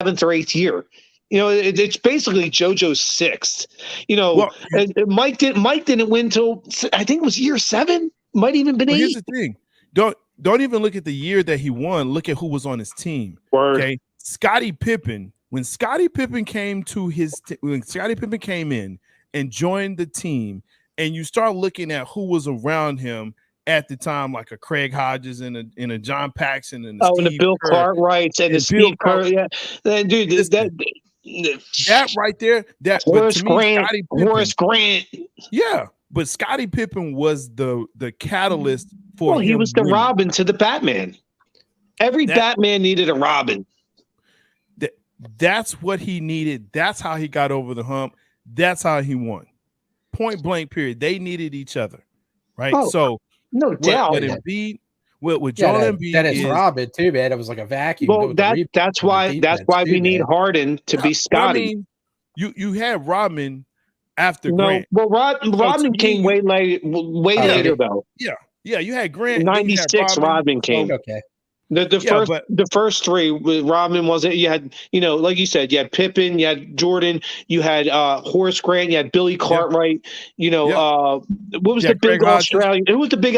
7th or 8th year. It's basically JoJo's 6th. Well, and Mike didn't win till I think it was year 7. Might even been 8. Here's the thing: don't even look at the year that he won. Look at who was on his team. Word. Okay, Scottie Pippen. When Scottie Pippen came in and joined the team, and you start looking at who was around him at the time, like a Craig Hodges and a John Paxson and and the Bill Cartwrights and the Steve Kerr. Yeah, dude, that right there, Horace Grant. Yeah, but Scottie Pippen was the catalyst for. Well, he was the Robin to the Batman. Every Batman needed a Robin. That's what he needed. That's how he got over the hump. That's how he won. Point blank. Period. They needed each other, right? Oh, so no doubt. With Embiid, with Joel Embiid, that is Robin too, man. It was like a vacuum. Well, that's why we need Harden to be Scottie. I mean, you had Rodman after Grant. Well, Rodman came way later though. Yeah. You had Grant. 96. Rodman came. Okay. The first three, Rodman wasn't. You had, like you said, you had Pippen, you had Jordan, you had Horace Grant, you had Billy Cartwright. What was the big Australian? It was the big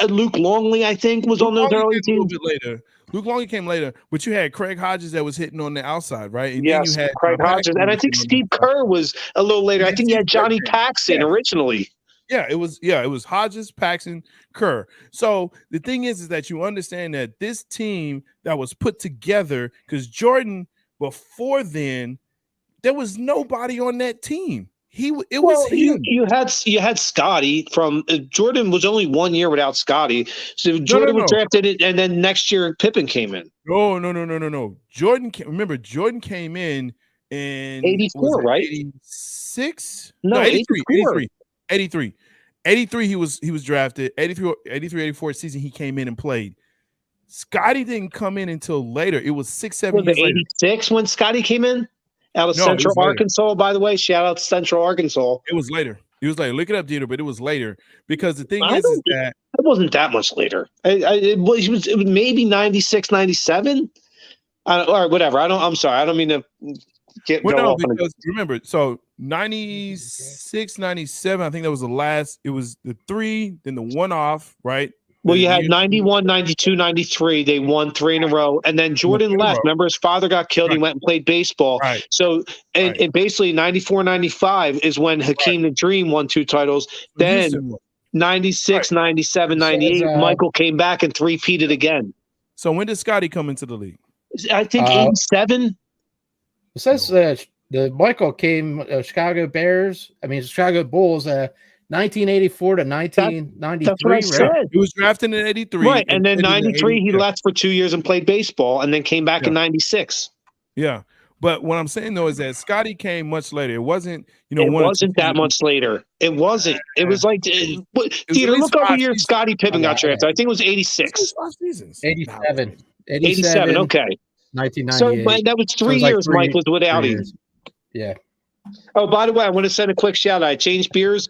Luke Longley, I think, was on those early teams. A little bit later. Luke Longley came later, but you had Craig Hodges that was hitting on the outside, right? And yes, then you had Craig Hodges, and I think Steve Kerr was a little later. I think you had Johnny Paxson originally. Yeah, it was Hodges, Paxson, Kerr. So the thing is that you understand that this team that was put together, because Jordan before then, there was nobody on that team. You had Scottie from Jordan was only 1 year without Scottie. So Jordan was drafted, and then next year Pippen came in. No. Jordan came in 84, right? 86? No, 83. 83 he was drafted. 83 84 season he came in and played. Scottie didn't come in until later. It was 6-7 years 86 when Scottie came in out of Central Arkansas, by the way. Shout out to Central Arkansas. It was later. Look it up, Dieter, but it was later because the thing is that it wasn't that much later. It was maybe 96, 97. Or whatever. I'm sorry. I don't mean to because remember, so 96, 97, I think that was the last. It was the 3, then the 1 off, right? Well, you had 91, 92, 93. They won 3 in a row. And then Jordan left. Remember, his father got killed. Right. He went and played baseball. Right. So, and basically 94, 95 is when Hakeem the Dream won 2 titles. Then 96, 97, 98, Michael came back and three-peated again. So when did Scottie come into the league? I think 87. It says the Michael came Chicago Bulls 1984 to 1993. That's what I said. He was drafted in 83. Right, and then 93 he left for 2 years and played baseball and then came back in 96. Yeah. But what I'm saying though is that Scottie came much later. It wasn't, it wasn't that much later. It wasn't. It was like Dieter, look up what year Scottie Pippen got drafted. I think it was 86. 87. 87, okay. 1998. So that was 3 years Mike was without him. Yeah. Oh, by the way, I want to send a quick shout out. I changed beers.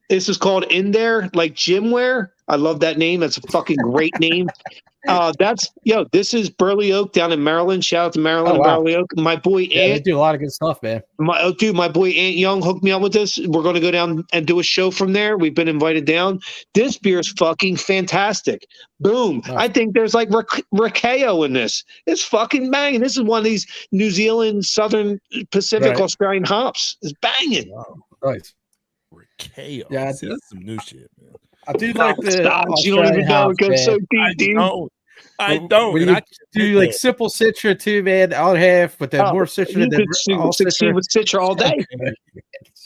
This is called In There, like gymwear. I love that name. That's a fucking great name. This is Burley Oak down in Maryland. Shout out to Maryland and Burley Oak. My boy Ant. They do a lot of good stuff, man. My boy Ant Young hooked me up with this. We're going to go down and do a show from there. We've been invited down. This beer is fucking fantastic. Boom. Oh. I think there's like Riccio in this. It's fucking banging. This is one of these New Zealand, Southern Pacific, Australian hops. It's banging. Wow. Right. Riccio. Yeah, that's some new shit, man. I do like the. You don't even know it goes so deep, dude. I don't. When you do like simple Citra too, man. I'll have, but then more Citra than succeed with Citra all day.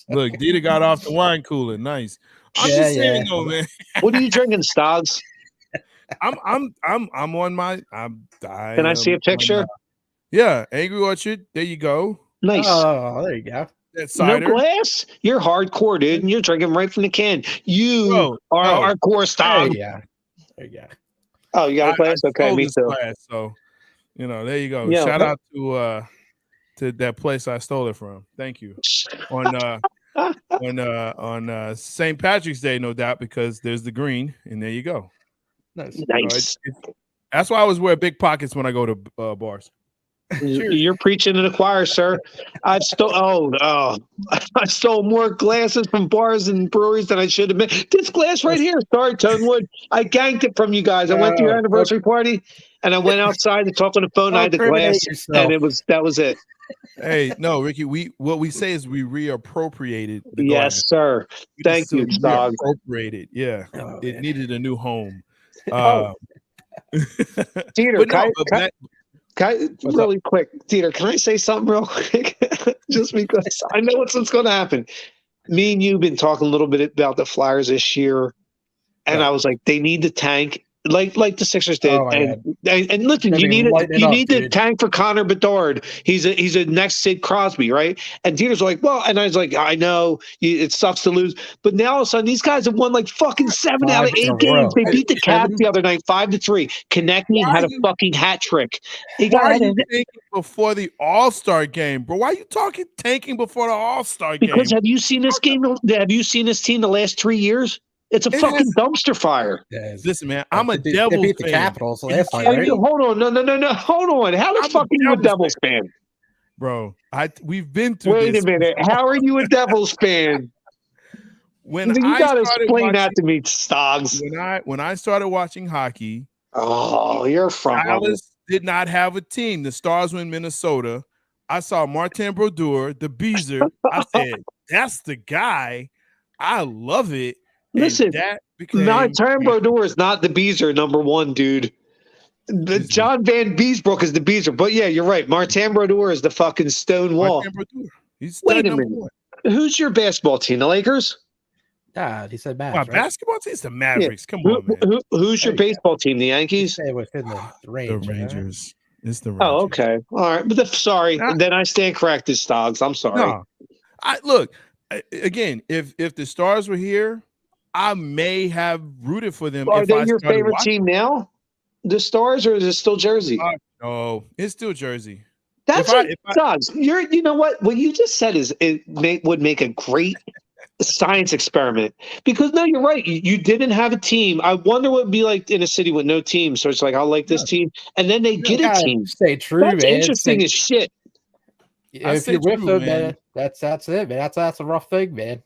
Look, Dieter got off the wine cooler. Nice. I'm just saying though, man. What are you drinking, Stoggs? I'm on my. Can I see a picture? Angry Orchard. There you go. Nice. Oh, there you go. That's cider. No glass? You're hardcore, dude, and you're drinking right from the can. You are hardcore, Stog. Yeah. There you go. Oh, you got a glass? Okay, me too. Glass, so, there you go. Yeah, shout out to that place I stole it from. Thank you. On St. Patrick's Day, no doubt, because there's the green, and there you go. Nice. That's why I always wear big pockets when I go to bars. You're preaching to the choir, sir. I've stole. I stole more glasses from bars and breweries than I should have been. This glass right here. Sorry, Tonewood. I ganked it from you guys. I went to your anniversary party, and I went outside to talk on the phone. I had the glass, and that was it. Hey, no, Ricky. What we say is we reappropriated. The Yes, glass. sir. Thank you, Stog. Reappropriated. Yeah, it needed a new home. Dieter, really quick, Dieter, can I say something real quick? Just because I know what's going to happen. Me and you have been talking a little bit about the Flyers this year, and I was like, they need to tank like the Sixers did. And listen, you need to tank for Connor Bedard. He's a next Sid Crosby, right? And Dieter's like, well, and I was like, I know it sucks to lose, but now all of a sudden these guys have won like fucking 7 out of 8 games. They beat the Cavs the other night 5-3. Konechny had a fucking hat trick. Why are you tanking before the All-Star game, bro? Why are you talking tanking before the All-Star game? Because have you seen this game? Have you seen this team the last 3 years? It's a fucking dumpster fire. Listen, man, I'm a Devils fan. They beat the Capitals last time, right? Hold on, no, hold on. How the fuck are you a Devils fan? Bro, we've been through Wait a minute. How are you a Devils fan? You gotta explain that to me, Stoggs. When I started watching hockey, you're from Dallas did not have a team. The Stars were in Minnesota. I saw Martin Brodeur, the Beezer. I said, that's the guy. I love it. Listen, Martin Brodeur is not the Beezer #1, dude. John Van Beesbrook is the Beezer. But yeah, you're right. Martin Brodeur is the fucking stone wall. Wait a minute. Who's your basketball team? The Lakers? He said Mavs. Right? Basketball team is the Mavericks. Come on, man. Who's your baseball team? The Yankees? Within the range. The Rangers. Right? It's the Rangers. Oh, okay. All right. But sorry. Then I stand corrected, Stoggs. I'm sorry. No. Look, again, if the Stars were here, I may have rooted for them. Are they your favorite team now? The Stars, or is it still Jersey? No, it's still Jersey. That's Stoggs. You know what? What you just said would make a great science experiment. Because no, you're right. You didn't have a team. I wonder what it'd be like in a city with no team. So it's like, I like this team, and then they get a team. Stay true, That's man. interesting as shit. If you're with them, man, that's it, man. That's a rough thing, man.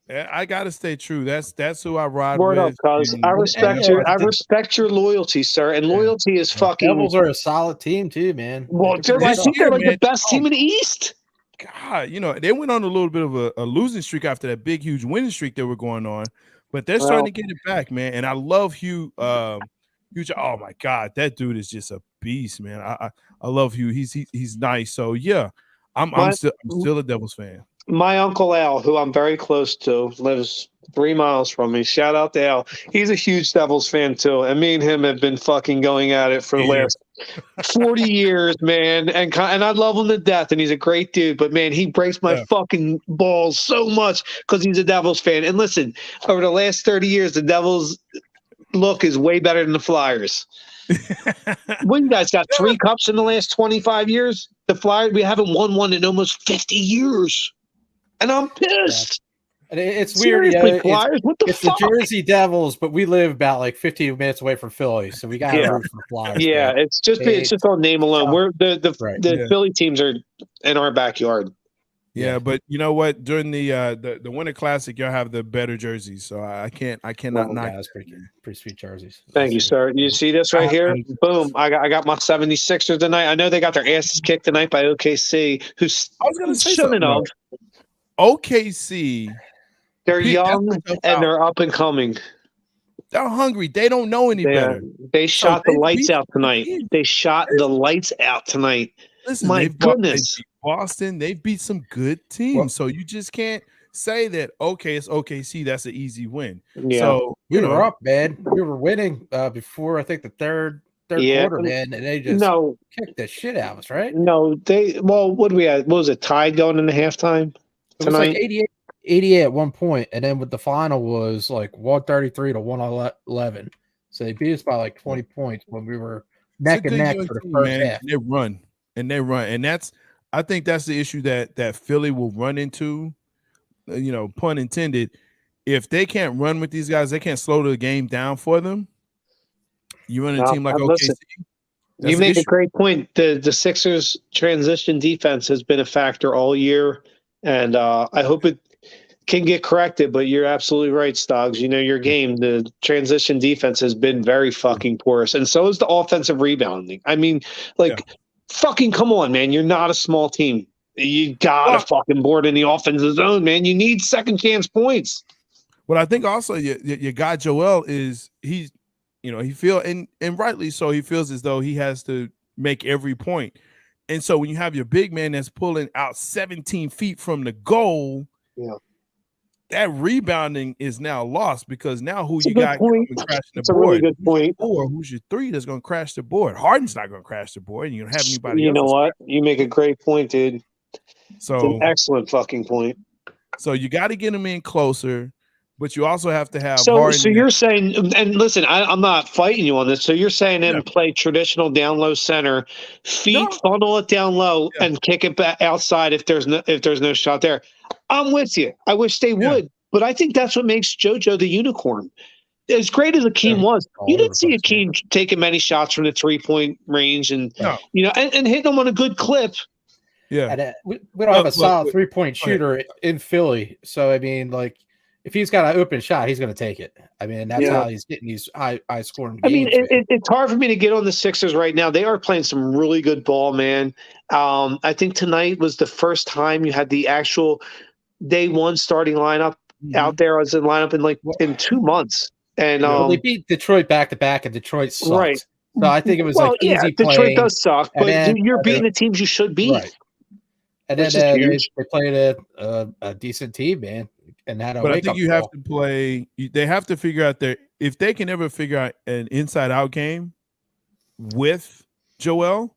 I gotta stay true. That's who I ride Word with. Up, cuz I respect your loyalty, sir. And loyalty is fucking. Devils are a solid team too, man. Well, they're like the best team in the East. God, they went on a little bit of a losing streak after that big, huge winning streak that were going on, but they're starting to get it back, man. And I love Hugh. Hugh. Oh my God, that dude is just a beast, man. I love Hugh. He's nice. So yeah, I'm still a Devils fan. My Uncle Al, who I'm very close to, lives 3 miles from me. Shout out to Al. He's a huge Devils fan too. And me and him have been fucking going at it for the last 40 years, man. And I love him to death. And he's a great dude. But man, he breaks my fucking balls so much because he's a Devils fan. And listen, over the last 30 years, the Devils look is way better than the Flyers. What, you guys got 3 cups in the last 25 years? The Flyers, we haven't won one in almost 50 years. And I'm pissed. And it's weird. Flyers, what the fuck? The Jersey Devils, but we live about like 15 minutes away from Philly, so we got to root for the Flyers. Yeah, man. It's just on name alone. We're the Philly teams are in our backyard. Yeah, but you know what? During the Winter Classic, y'all have the better jerseys, so I cannot knock. That's pretty sweet jerseys. Thank you, sir. You see this right here? Boom! I got my 76ers tonight. I know they got their asses kicked tonight by OKC, who's shouldn't have. OKC, they're young and they're up and coming. They're hungry. They don't know any better. They shot the lights out tonight. They shot the lights out tonight. Listen, my goodness. They beat Boston, they've beat some good teams. So you just can't say that, okay, it's OKC, that's an easy win. Yeah. So we were up, man. We were winning before I think the third quarter, man, and they just kicked the shit out of us, right? No, what do we have? What was it, tied going into halftime? It was like 88 at one point, and then with the final was like 133 to 111. So they beat us by like 20 points when we were neck and neck for the first half. They run, and I think that's the issue that Philly will run into. Pun intended. If they can't run with these guys, they can't slow the game down for them. You run a team like OKC. You make a great point. The Sixers transition defense has been a factor all year, and I hope it can get corrected. But you're absolutely right, Stoggs. You know your game. The transition defense has been very fucking porous, and so is the offensive rebounding. I mean, fucking come on, man. You're not a small team. You gotta fucking board in the offensive zone, man. You need second chance points. Well, I think also your guy Joel he feel and rightly so, he feels as though he has to make every point. And so when you have your big man that's pulling out 17 feet from the goal, that rebounding is now lost because now who you got crashing the board? A really good point. Or who's your three that's going to crash the board? Harden's not going to crash the board, and you don't have anybody. You know what? You make a great point, dude. So it's an excellent fucking point. So you got to get him in closer. But you also have to have. So you're saying, and listen, I'm not fighting you on this. So you're saying then play traditional down low center, funnel it down low, and kick it back outside if there's no shot there. I'm with you. I wish they would, but I think that's what makes JoJo the unicorn. As great as Akeem was, you didn't see Akeem taking many shots from the 3-point range, and and hitting them on a good clip. Yeah, and, we don't have a solid 3-point shooter in Philly, so I mean, like. If he's got an open shot, he's going to take it. I mean, that's how he's getting these high scoring games. I mean, it's hard for me to get on the Sixers right now. They are playing some really good ball, man. I think tonight was the first time you had the actual day one starting lineup out there as a lineup in 2 months. And they beat Detroit back to back, and Detroit sucks. Right. So I think it was easy Detroit playing. Does suck, but you're beating the teams you should beat. Right. And then they played a decent team, man. But I think you have to play. They have to figure out if they can ever figure out an inside-out game with Joel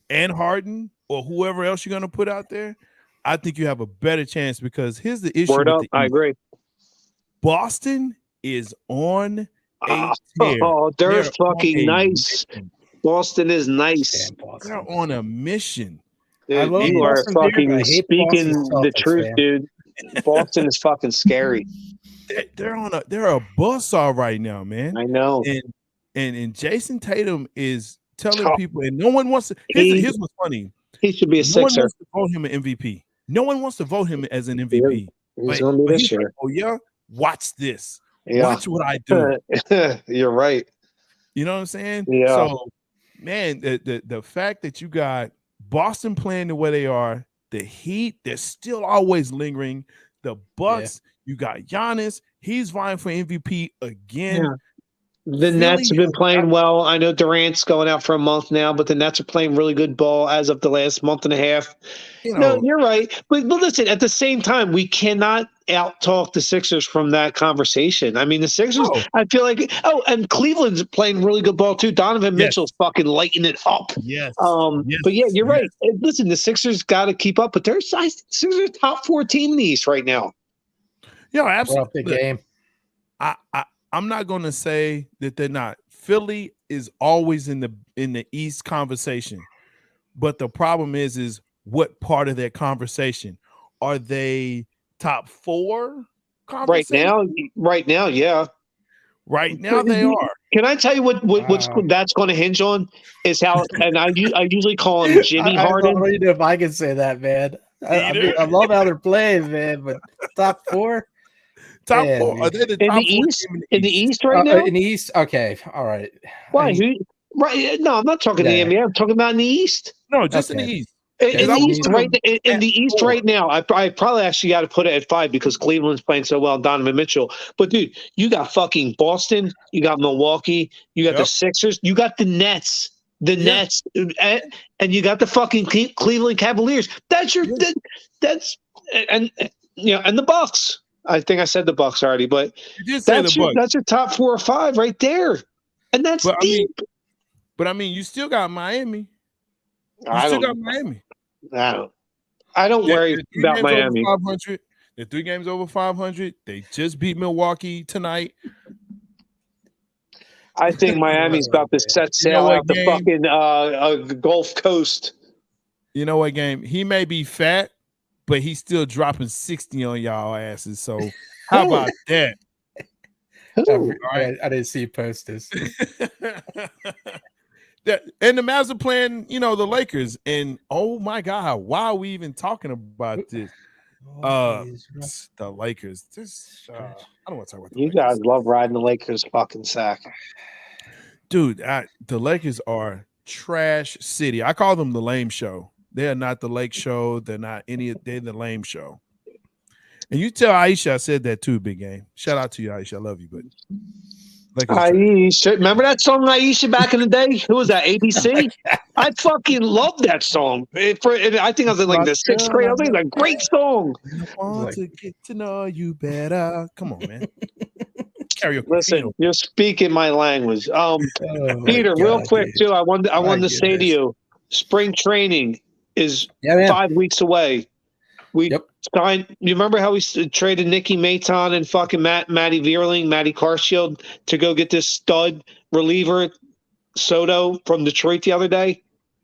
and Harden or whoever else you're going to put out there. I think you have a better chance because here's the issue. I agree. Boston is on a tear. Oh, they're fucking nice. Boston is nice. They're on a mission. Dude, you are fucking speaking the truth, dude. Boston is fucking scary. They're a buzzsaw right now, man. I know. And Jason Tatum is telling people, and no one wants to. Here's what's funny. He should be a Sixer. No one wants to vote him an MVP. No one wants to vote him as an MVP. He's gonna be this year. Like, oh yeah, watch this. Yeah. Watch what I do. You're right. You know what I'm saying? Yeah. So, man, the fact that you got Boston playing the way they are. The Heat, they're still always lingering. The Bucks, you got Giannis. He's vying for MVP again. Yeah. The Nets have been playing well. I know Durant's going out for a month now, but the Nets are playing really good ball as of the last month and a half. No, you're right. But listen, at the same time, we cannot out-talk the Sixers from that conversation. I mean, the Sixers, I feel like, and Cleveland's playing really good ball too. Donovan Mitchell's fucking lighting it up. Yes. But yeah, you're right. Listen, the Sixers got to keep up, but Sixers are top 4 team in the East right now. Yeah, absolutely. Big game. I'm not going to say that they're not. Philly is always in the East conversation, but the problem is what part of that conversation are they? Top 4 conversation? Right now, yeah. Right now they are. Can I tell you what's that's going to hinge on is how, and I usually call him Jimmy Harden. I don't know if I can say that, man. I love how they're playing, man. But top 4, top 4. Are they the top 4 in the East right now? In the East, okay, all right. Why? Right? No, I'm not talking the NBA. I'm talking about in the East. No, just in the East. In the East right now, I probably actually got to put it at 5 because Cleveland's playing so well, Donovan Mitchell. But dude, you got fucking Boston, you got Milwaukee, you got the Sixers, you got the Nets, and you got the fucking Cleveland Cavaliers. That's and the Bucks. I think I said the Bucks already, but that's your top 4 or 5 right there, and that's deep. But I mean, you still got Miami. I don't worry about Miami. They're 3 games over 500. They just beat Milwaukee tonight. I think Miami's about to set sail out the fucking Gulf Coast. You know what, game? He may be fat, but he's still dropping 60 on y'all asses. So how about that? I didn't see you post this. And the Mavs are playing, the Lakers. And oh my God, why are we even talking about this? The Lakers. I don't want to talk about the You Lakers. guys love riding the Lakers fucking sack. Dude, the Lakers are trash city. I call them the lame show. They are not the Lake Show. They're not they're the lame show. And you tell Aisha I said that too, Big Game. Shout out to you, Aisha. I love you, but Aisha, remember that song Aisha back in the day? Who was that? ABC? I fucking love that song. I think I was in like the 6th grade. I was like, it's a great song. I want to get to know you better. Come on, man. Karaoke. Listen, you're speaking my language. Peter, real quick too. I wanted to say to you, spring training is 5 weeks away. We signed. You remember how we traded Nicky Maton and fucking Matty Vierling, Matty Carshield to go get this stud reliever Soto from Detroit the other day?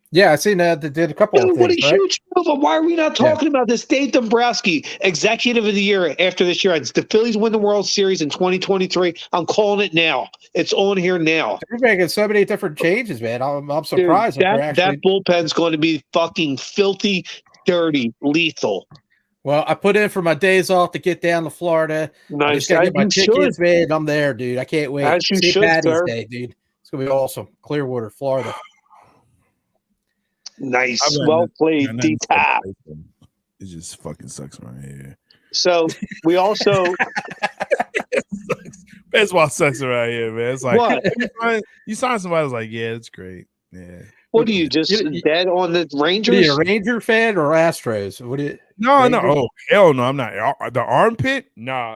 Yeah, I seen that. They did a couple of things. What a huge move. Why are we not talking about this? Dave Dombrowski, Executive of the Year after this year ends. The Phillies win the World Series in 2023. I'm calling it now. It's on here now. They're making so many different changes, man. I'm surprised. Dude, that bullpen's going to be fucking filthy, dirty, lethal. Well, I put in for my days off to get down to Florida. Nice. I just got to get my tickets, man. I'm there, dude. I can't wait. As you should, sir. Day, dude. It's going to be awesome. Clearwater, Florida. Nice. Well played, D-Tap. It just fucking sucks right here. So we also baseball sucks around here, man. It's like what? You sign somebody who's like, yeah, it's great. Yeah. What are you just dead on the Rangers? Are you a Ranger fan or Astros? What do you? No. Rangers? Oh hell no, I'm not. The armpit? Nah.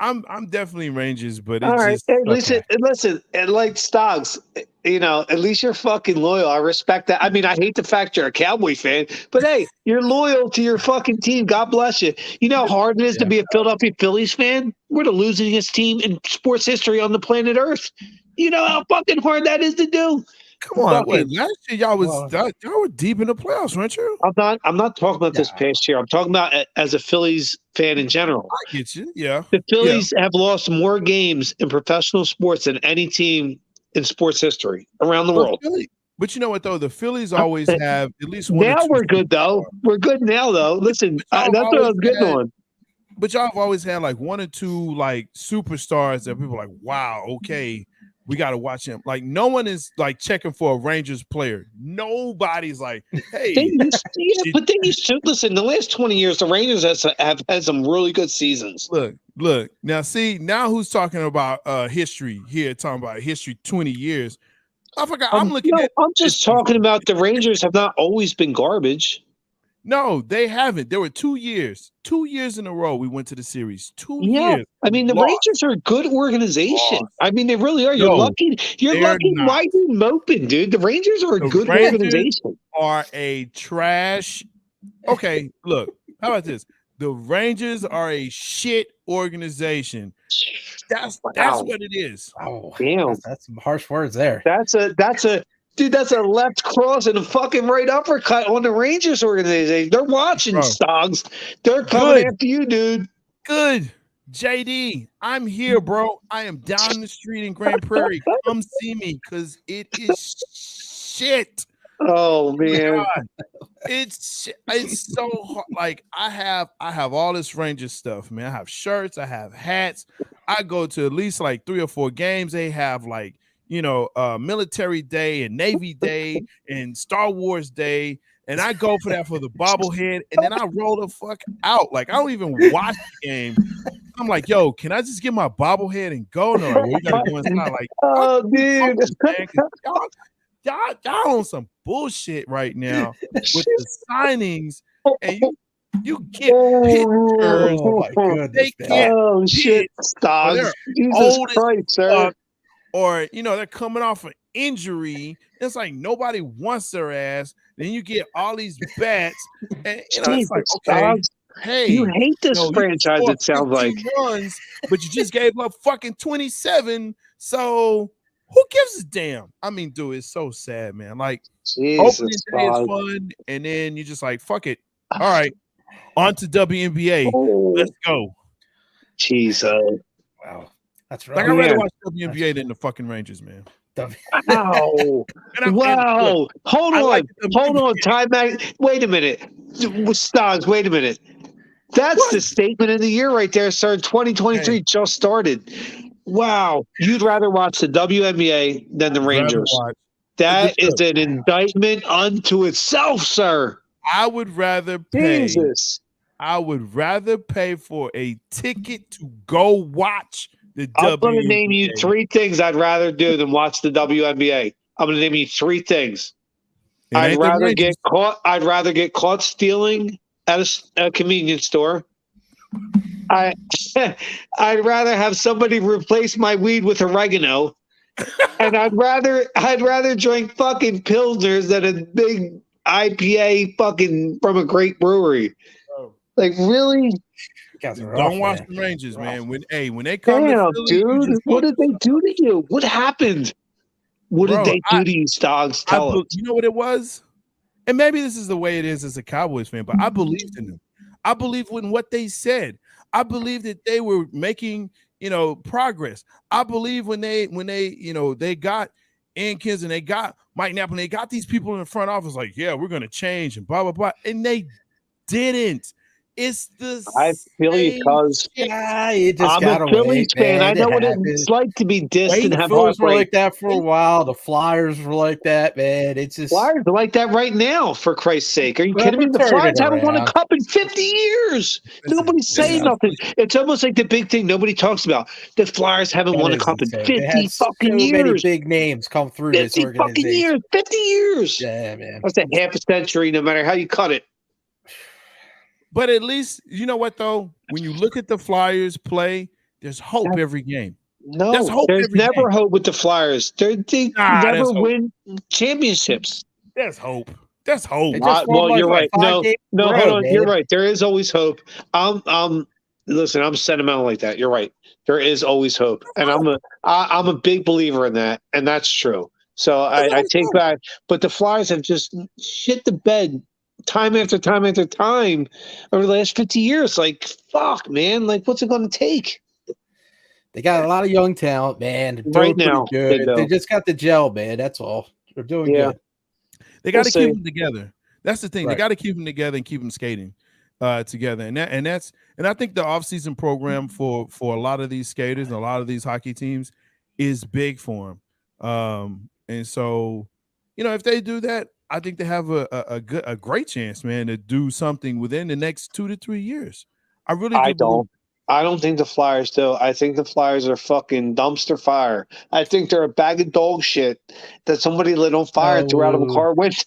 I'm definitely Rangers, but all right. Just, listen, and like Stoggs, at least you're fucking loyal. I respect that. I mean, I hate the fact you're a Cowboy fan, but hey, you're loyal to your fucking team. God bless you. You know how hard it is to be a Philadelphia Phillies fan? We're the losingest team in sports history on the planet Earth. You know how fucking hard that is to do. Come on, wait. Last year y'all were deep in the playoffs, weren't you? I'm not talking about this past year. I'm talking about as a Phillies fan in general. I get you. Yeah. The Phillies have lost more games in professional sports than any team in sports history around the world. But you know what though? The Phillies always have at least one. Now we're good though. We're good now though. Listen, that's what I was getting on. But y'all have always had like one or two like superstars that people are like, wow, okay. We got to watch him. Like, no one is like checking for a Rangers player. Nobody's like, hey. But then you should listen. The last 20 years, the Rangers have had some really good seasons. Look. Now who's talking about history here? Talking about history 20 years. I forgot. I'm just talking about the Rangers have not always been garbage. No, they haven't. There were 2 years. 2 years in a row we went to the series. 2 years. I mean, the Rangers are a good organization. I mean, they really are. You're lucky. Why are you moping, dude? The Rangers are a good organization. Are a trash. Okay, look. How about this? The Rangers are a shit organization. That's what it is. Oh, damn. That's some harsh words there. That's a left cross and a fucking right uppercut on the Rangers organization. They're watching, Stoggs. They're coming after you, dude. Good. JD, I'm here, bro. I am down the street in Grand Prairie. Come see me because it is shit. Oh man. It's so hard. Like I have all this Rangers stuff, man. I have shirts, I have hats. I go to at least like 3 or 4 games. They have like Military Day and Navy Day and Star Wars Day. And I go for that for the bobblehead. And then I roll the fuck out. Like, I don't even watch the game. I'm like, yo, can I just get my bobblehead and go? No, we got to go inside. Like, oh, dude. Y'all on some bullshit right now with the signings. And you get pictures. Oh, my goodness. They can't shit. Stop. Jesus Christ, sir. Or, they're coming off an injury. It's like nobody wants their ass. Then you get all these bats. And, it's like, okay, hey. You hate this franchise, it sounds like. Runs, but you just gave up fucking 27. So who gives a damn? I mean, dude, it's so sad, man. Like, opening day is fun. And then you just like, fuck it. All right. On to WNBA. Let's go. Jesus. Wow. That's right. Like, I'd rather watch WNBA than the fucking Rangers, man. Wow. Wow. Hold on. Time back. Wait a minute. Stars, wait a minute. That's the statement of the year right there, sir. 2023 just started. Wow. You'd rather watch the WNBA than the Rangers. That is an indictment unto itself, sir. I would rather pay. Jesus. I would rather pay for a ticket to go watch the WNBA. I'm going to name you 3 things I'd rather do than watch the WNBA. I'm going to name you 3 things. I'd rather get caught stealing at a convenience store. I'd rather have somebody replace my weed with oregano, and I'd rather drink fucking pilsners than a big IPA fucking from a great brewery. Like, really? Don't watch the Rangers, man. When they come to Philly, dude, what did they do to you? What happened? What did they do to you, Stoggs? Tell us. You know what it was? And maybe this is the way it is as a Cowboys fan, but I believed in them. I believed in what they said. I believed that they were making, progress. I believe when they got Atkins and they got Mike Knapp and they got these people in the front office like, yeah, we're going to change and blah, blah, blah. And they didn't. It's the I feel you, cuz I'm a Phillies fan. I know what it's like to be dissed and have Phillies were like that for a while. The Flyers were like that, man. It's just Flyers are like that right now, for Christ's sake. Are you kidding me? The Flyers haven't won a cup in 50 years. Nobody's saying nothing. It's almost like the big thing nobody talks about. The Flyers haven't won a cup in 50 fucking years. Many big names come through this organization. 50 years. Yeah, man. That's a half a century, no matter how you cut it. But at least, you know what, though? When you look at the Flyers play, there's hope every game. No, there's never hope with the Flyers. They never win championships. There's hope. That's hope. Well, you're right. No, hold on. You're right. There is always hope. Listen, I'm sentimental like that. You're right. There is always hope, and I'm a big believer in that, and that's true. So I take back. But the Flyers have just shit the bed time after time after time over the last 50 years. Like, fuck, man. Like, what's it going to take? They got a lot of young talent, man. Right now, they just got the gel, man. That's all. They're doing good. They got to keep them together. That's the thing. Right. They got to keep them together and keep them skating together. And I think the offseason program for a lot of these skaters and a lot of these hockey teams is big for them. And so, if they do that, I think they have a great chance, man, to do something within the next 2 to 3 years. I really do. I don't think the Flyers do. I think the Flyers are fucking dumpster fire. I think they're a bag of dog shit that somebody lit on fire and threw out of a car window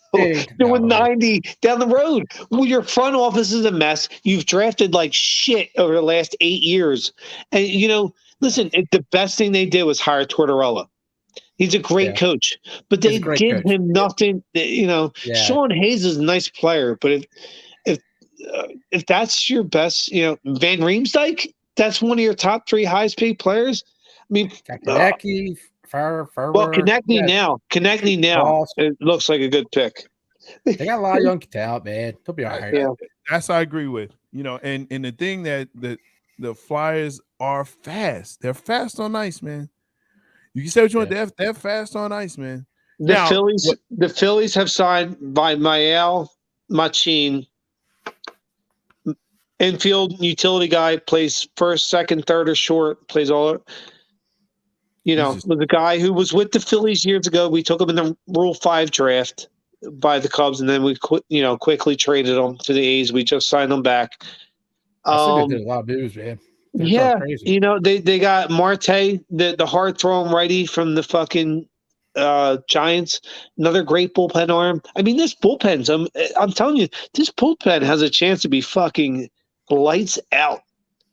doing 90 down the road. Well, your front office is a mess. You've drafted like shit over the last 8 years. And, listen, the best thing they did was hire Tortorella. He's a great coach, but they give him nothing. Sean Hayes is a nice player, but if that's your best, Van Riemsdyk, that's one of your top 3 highest paid players. I mean, Konecny, Konecny now, it looks like a good pick. They got a lot of young talent, man. They'll be all right. Yeah. That's I agree with. And the thing that the Flyers are fast. They're fast on ice, man. You can say what you want. They're fast on ice, man. The Phillies have signed by Mael Machin. Infield utility guy, plays first, second, third, or short, plays all. The guy who was with the Phillies years ago. We took him in the Rule 5 draft by the Cubs, and then we quickly traded him to the A's. We just signed him back. I think they did a lot of moves, man. They got Marte, the hard throwing righty from the fucking Giants, another great bullpen arm. I mean, this bullpen's I'm telling you, this bullpen has a chance to be fucking lights out.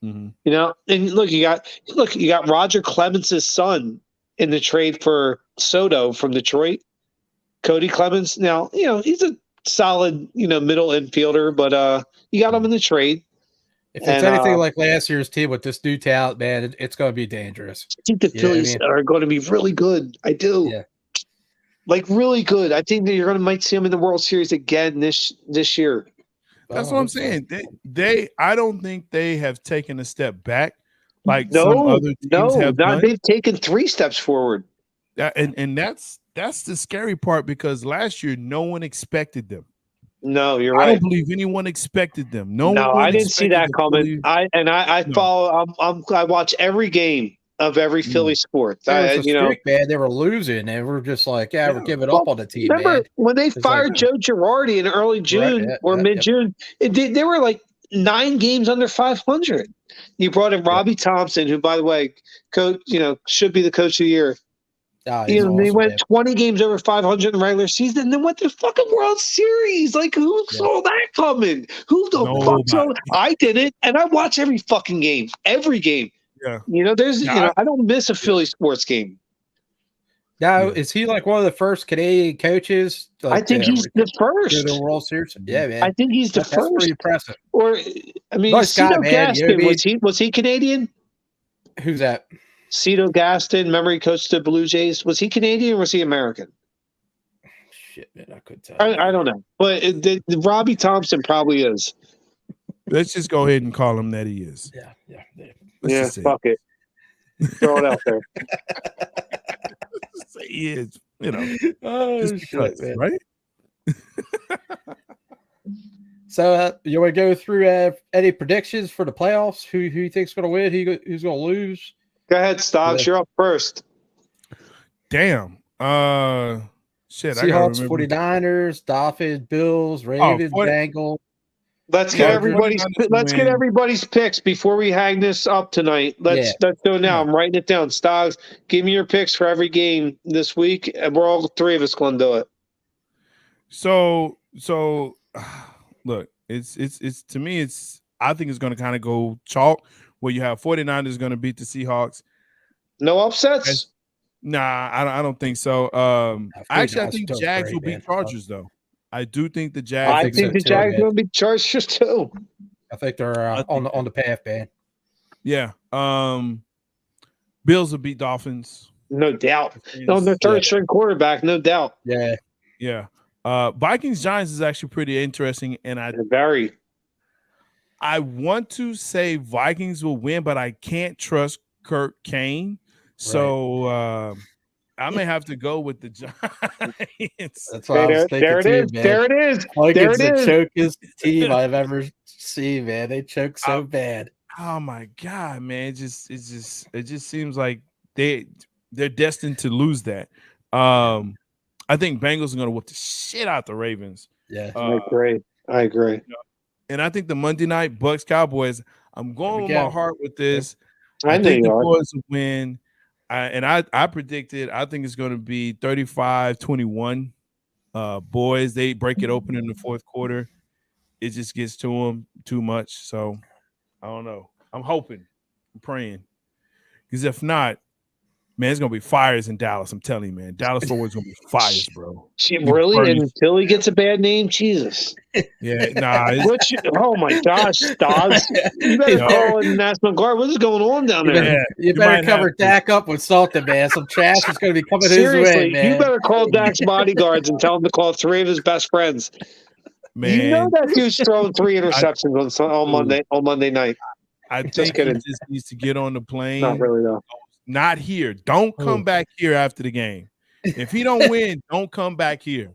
Mm-hmm. And look, you got Roger Clemens' son in the trade for Soto from Detroit. Cody Clemens. Now, he's a solid, middle infielder, but you got him in the trade. If it's anything like last year's team with this new talent, man, it's going to be dangerous. I think the Phillies are going to be really good. I do. Yeah. Like, really good. I think that might see them in the World Series again this year. That's what I'm saying. I don't think they have taken a step back like some other teams have done. They've taken 3 steps forward. And that's the scary part because last year no one expected them. No, you're I right. don't believe anyone expected them. No, No, one I didn't see expected that the coming. Phillies- I No. follow. I watch every game of every Philly sport. There was a You know, streak, man. They were losing, and we're just like, yeah, we're Yeah. giving Well, up on the team, remember man. when they It's fired like- Joe Girardi in early June yeah, or yeah, mid-June? They were like 9 games under 500. You brought in Robbie Thompson, who, by the way, coach, should be the coach of the year. Oh, he's They awesome, went man. 20 games over 500 in the regular season, and then went to the fucking World Series. Like, who saw that coming? Who the fuck saw? Nobody. I did it, and I watch every fucking game, every game. Yeah. I don't miss a Philly sports game. Now, Yeah. is he like one of the first Canadian coaches? I think he's the to first. the World Series. Yeah, man. I think he's the That's first. pretty impressive. Or, I mean, Nice guy, Cito man. Gaston, You know what I was he Canadian? Who's that? Cito Gaston, remember he coached the Blue Jays. Was he Canadian or was he American? Shit, man, I couldn't tell. I don't know. But the Robbie Thompson probably is. Let's just go ahead and call him that he is. Yeah. Let's Yeah, just say fuck it. Throw it out there. Let's say he is, Oh, just because, man. right? So, you want to go through any predictions for the playoffs? Who you think's going to win? Who's going to lose? Go ahead, Stoggs. Yeah. You're up first. Damn. Shit. Seahawks, I gotta remember. 49ers, Dolphins, Bills, Ravens, 40 Bengals. Let's Yeah, get everybody's 49ers let's get win. everybody's picks before we hang this up tonight. Let's do it now. Yeah. I'm writing it down. Stoggs, give me your picks for every game this week, and we're all 3 of us going to do it. So look, it's to me, I think it's going to kind of go chalk where you have 49ers going to beat the Seahawks. No upsets. Nah, I don't think so. I think still Jags great, will beat man. Chargers though. I do think the Jags. I think think so the too, Jags man. going to be Chargers too. I think they're I think on the path, man. Yeah. Bills will beat Dolphins. No doubt. On their third string quarterback, no doubt. Yeah. Yeah. Vikings Giants is actually pretty interesting, and I want to say Vikings will win, but I can't trust Kirk Kane. So I may have to go with the Giants. That's what I was thinking there it too, is. man. There it is. Vikings There it the is. chokest team I've ever seen, man. They choke so bad. Oh my god, man! It just seems like they're destined to lose that. I think Bengals are going to whoop the shit out the Ravens. Yeah, I agree. And I think the Monday night Bucks Cowboys. I'm going with my heart with this. I know think you the are. boys will win. I predicted. I think it's going to be 35-21. Boys, they break it open in the fourth quarter. It just gets to them too much. So I don't know. I'm hoping. I'm praying. Because if not, man, it's gonna be fires in Dallas. I'm telling you, man. Dallas Forward's gonna be fires, bro. Really? Until he gets a bad name? Jesus. Yeah, nah. Oh my gosh, Stodds. You better call in National Guard. What is going on down there? You better cover Dak up with something, man. Some trash is going to be coming his way, man. You better call Dak's bodyguards and tell him to call 3 of his best friends. Man, you know that dude's throwing 3 interceptions on Monday night. I think he just needs to get on the plane. Not really, though. Not here. Don't come back here after the game. If he don't win, don't come back here.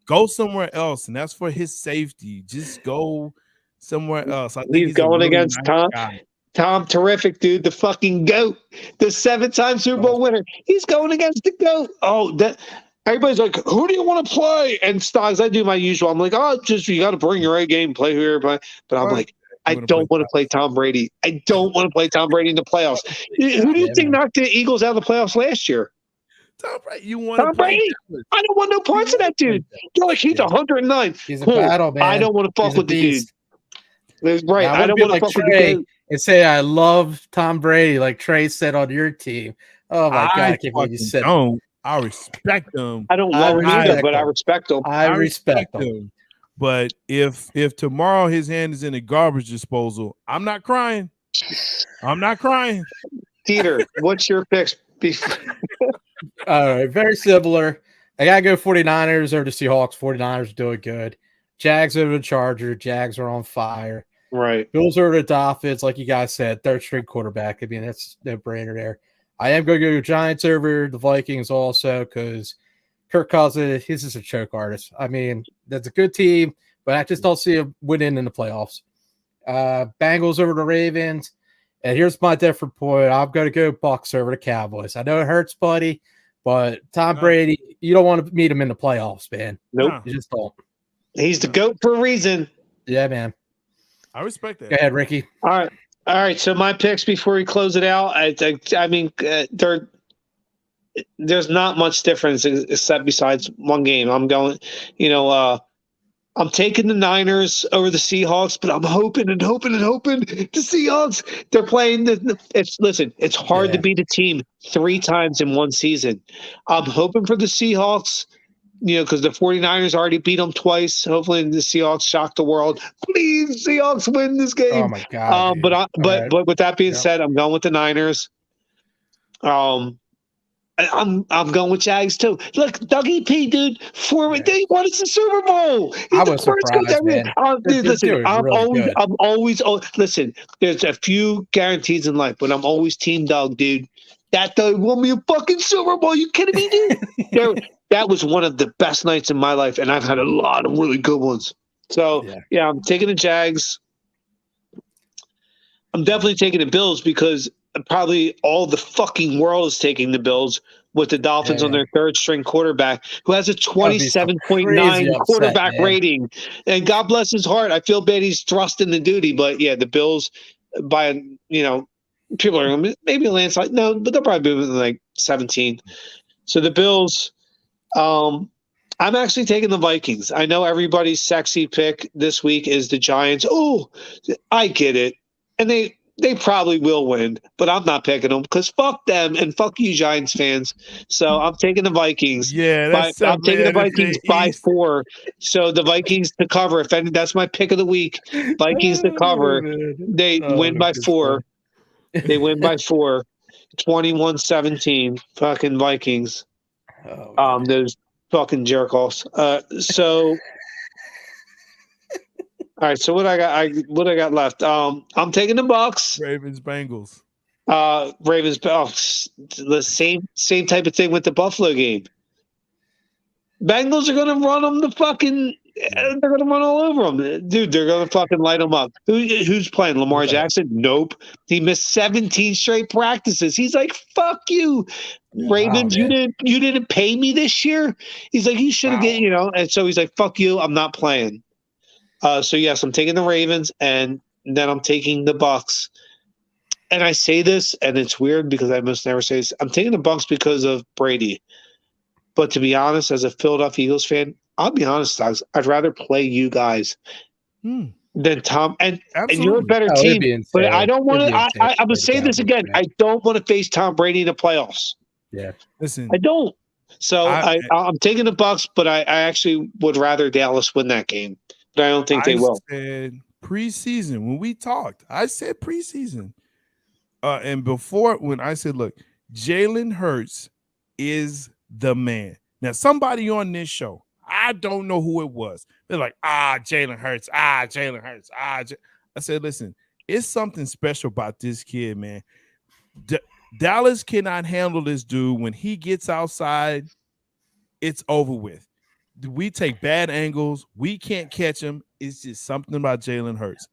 Go somewhere else, and that's for his safety. Just go somewhere else. I think he's going really against nice Tom. guy. Tom, terrific dude, the fucking GOAT, the 7-time Super Bowl winner. He's going against the GOAT. Oh, that everybody's like, who do you want to play? And Stoggs, I do my usual. I'm like, just you got to bring your A game, play who you're playing. But I'm like, I don't want to play Tom Brady. I don't want to play Tom Brady in the playoffs. Who do you think knocked the Eagles out of the playoffs last year? Tom Brady. You want Tom Brady? I don't want no parts of that dude. You're like, he's 109. He's a battle, man. I don't want to fuck with the dude. Right. I don't want to fuck with the dude. And say I love Tom Brady, like Trey said on your team. Oh my god, I can't believe you said that. I respect them. I don't love him either, but I respect them. I respect them. But if tomorrow his hand is in a garbage disposal, I'm not crying. I'm not crying. Dieter, what's your picks? All right, very similar. I gotta go 49ers over the Seahawks. 49ers are doing good. Jags over the Chargers. Jags are on fire. Right. Bills over the Dolphins, like you guys said, third string quarterback. I mean, that's no brainer there. I am going to go Giants over the Vikings also because Kirk Cousins, he's just a choke artist. I mean, that's a good team, but I just don't see him winning in the playoffs. Bengals over the Ravens. And here's my different point. I'm going to go Bucks over the Cowboys. I know it hurts, buddy, but Tom Brady, you don't want to meet him in the playoffs, man. Nope. You just don't. He's the GOAT for a reason. Yeah, man. I respect that. Go ahead, Ricky. All right. So my picks before we close it out. I mean, there's not much difference except besides one game. I'm going, I'm taking the Niners over the Seahawks, but I'm hoping the Seahawks, they're playing it's hard to beat a team 3 times in one season. I'm hoping for the Seahawks, because the 49ers already beat them twice. Hopefully the Seahawks shock the world. Please, Seahawks win this game. Oh my God. But with that being said, I'm going with the Niners. I'm going with Jags too. Look, Dougie P, dude, they won us the Super Bowl. I was surprised, man. Dude, listen, I'm always listen. There's a few guarantees in life, but I'm always Team Doug, dude. That Doug won me a fucking Super Bowl. You kidding me, dude? That was one of the best nights in my life, and I've had a lot of really good ones. So yeah, I'm taking the Jags. I'm definitely taking the Bills because probably all the fucking world is taking the Bills with the Dolphins on their third string quarterback who has a 27.9 quarterback rating. And God bless his heart. I feel bad he's thrust into duty, but yeah, the Bills by, people are maybe a landslide. No, but they'll probably be like 17. So the Bills, I'm actually taking the Vikings. I know everybody's sexy pick this week is the Giants. Oh, I get it. And they probably will win, but I'm not picking them because fuck them and fuck you, Giants fans. So I'm taking the Vikings. Yeah, I'm taking the Vikings by 4. So the Vikings to cover. If any, that's my pick of the week. Vikings to cover. They win by 4. They win by 4. 21-17. Fucking Vikings. Those fucking jerk-offs. So. All right, so what I got left? I'm taking the Bucks. Ravens, Bengals. Ravens. The same type of thing with the Buffalo game. Bengals are going to run them they're going to run all over them. Dude, they're going to fucking light them up. Who's playing? Lamar Jackson? Nope. He missed 17 straight practices. He's like, fuck you, Ravens. You didn't pay me this year. He's like, you should have and so he's like, fuck you. I'm not playing. So yes, I'm taking the Ravens, and then I'm taking the Bucks. And I say this, and it's weird because I must never say this. I'm taking the Bucks because of Brady. But to be honest, as a Philadelphia Eagles fan, I'll be honest, I'd rather play you guys than Tom. And you're a better team. But I don't want to. I'm going to say this again. I don't want to face Tom Brady in the playoffs. Yeah, listen, I don't. So I'm taking the Bucks, but I actually would rather Dallas win that game. But I don't think they will. Said preseason when we talked. I said preseason, and before when I said, "Look, Jalen Hurts is the man." Now, somebody on this show, I don't know who it was. They're like, Jalen Hurts, Jalen Hurts, I said, listen, it's something special about this kid, man. Dallas cannot handle this dude when he gets outside. It's over with. We take bad angles. We can't catch him. It's just something about Jalen Hurts.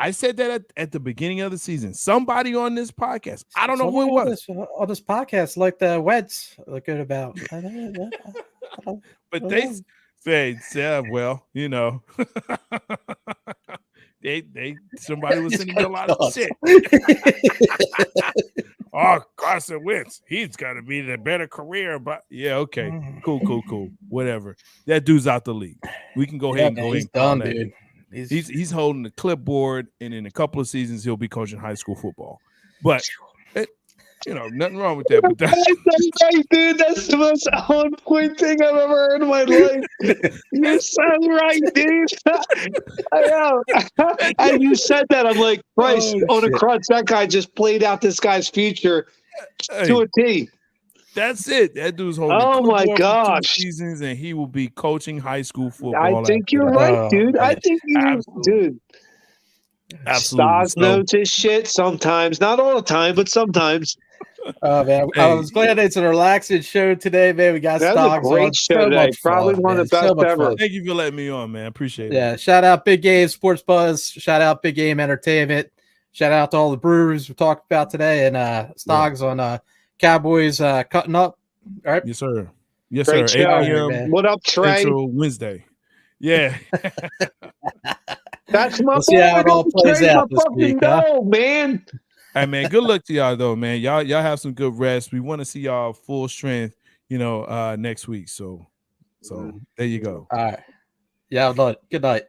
I said that at the beginning of the season. Somebody on this podcast, I don't know who it was. On this podcast, like the Weds, look good about. But they said, well, they somebody was sending me a lot of shit. Carson Wentz, he's got to be the better career, but yeah, okay, cool, whatever. That dude's out the league. We can go ahead and go. He's done, dude. He's holding the clipboard, and in a couple of seasons he'll be coaching high school football. But nothing wrong with that. But that's right, dude. That's the most on-point thing I've ever heard in my life. You sound right, dude. I know. And you said that, I'm like, Christ, on a crutch, that guy just played out this guy's future to a T. That's it. That dude's holding. Oh my gosh! 2 seasons, and he will be coaching high school football. I think you're right, dude. I think you, dude. Absolutely. Stas knows his shit sometimes, not all the time, but sometimes. Oh man, Hey. I was glad it's a relaxing show today, man. We got That was a stocks great on. show So today. much Probably fun, one man. of the best So much ever. fun. Thank you for letting me on, man. Appreciate it. Yeah, shout out Big Game Sports Buzz. Shout out Big Game Entertainment. Shout out to all the brewers we talked about today, and Stoggs on Cowboys cutting up. All right. Yes, sir. Yes, Great sir. show. 8 p.m. man. What up, Trey? Central Wednesday. Yeah. That's my We'll see how it all plays Trey's out my this fucking week, huh? dog, man. Hey man, good luck to y'all though, man. Y'all have some good rest. We want to see y'all full strength, next week. So there you go. All right. Yeah, good night.